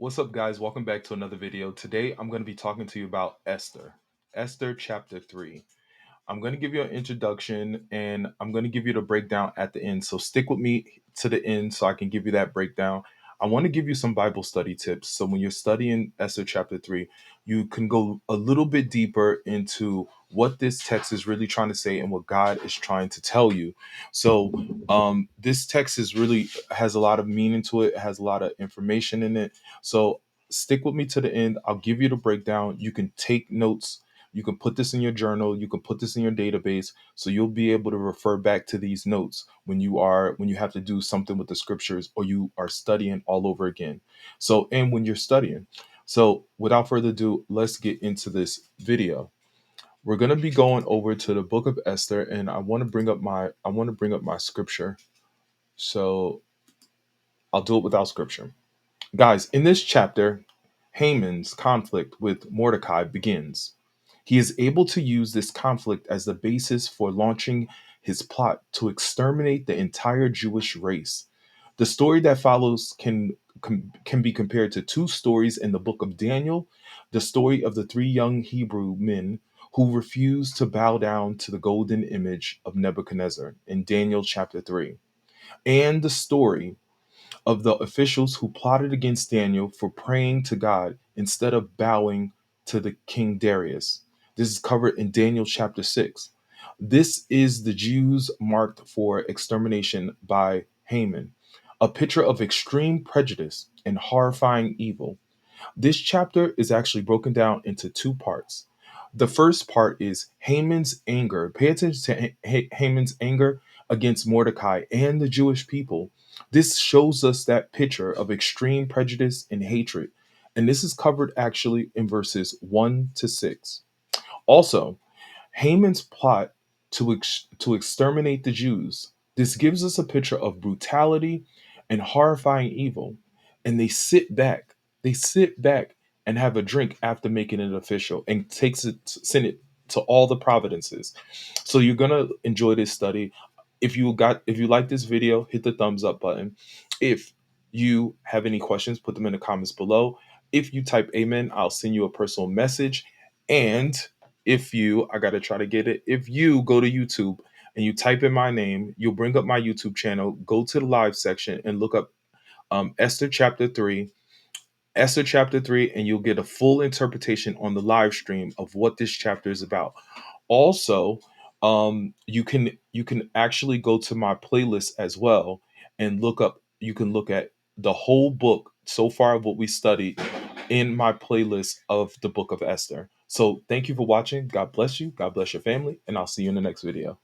What's up, guys? Welcome back to another video. Today, I'm going to be talking to you about Esther Chapter 3. I'm going to give you an introduction and I'm going to give you the breakdown at the end. So stick with me to the end so I can give you that breakdown. I want to give you some Bible study tips. So when you're studying Esther chapter 3, you can go a little bit deeper into what this text is really trying to say and what God is trying to tell you. So this text is really has a lot of meaning to it, has a lot of information in it. So stick with me to the end. I'll give you the breakdown. You can take notes, you can put this in your journal, you can put this in your database, so you'll be able to refer back to these notes when you have to do something with the scriptures or you are studying all over again. So, and when you're studying. So, without further ado, let's get into this video. We're going to be going over to the book of Esther, and I want to bring up my scripture. So, I'll do it without scripture. Guys, in this chapter, Haman's conflict with Mordecai begins. He is able to use this conflict as the basis for launching his plot to exterminate the entire Jewish race. The story that follows can be compared to two stories in the book of Daniel, the story of the three young Hebrew men who refused to bow down to the golden image of Nebuchadnezzar in Daniel chapter 3, and the story of the officials who plotted against Daniel for praying to God instead of bowing to the King Darius. This is covered in Daniel chapter 6. This is the Jews marked for extermination by Haman, a picture of extreme prejudice and horrifying evil. This chapter is actually broken down into two parts. The first part is Haman's anger. Pay attention to Haman's anger against Mordecai and the Jewish people. This shows us that picture of extreme prejudice and hatred. And this is covered actually in verses 1 to 6. Also, Haman's plot to exterminate the Jews. This gives us a picture of brutality and horrifying evil. And they sit back and have a drink after making it official and send it to all the providences. So you're gonna enjoy this study. If you like this video, hit the thumbs up button. If you have any questions, put them in the comments below. If you type amen, I'll send you a personal message. And I got to try to get it. If you go to YouTube and you type in my name, you'll bring up my YouTube channel, go to the live section and look up Esther chapter 3, Esther chapter 3, and you'll get a full interpretation on the live stream of what this chapter is about. Also, you can actually go to my playlist as well and you can look at the whole book so far of what we studied in my playlist of the book of Esther. So thank you for watching. God bless you. God bless your family. And I'll see you in the next video.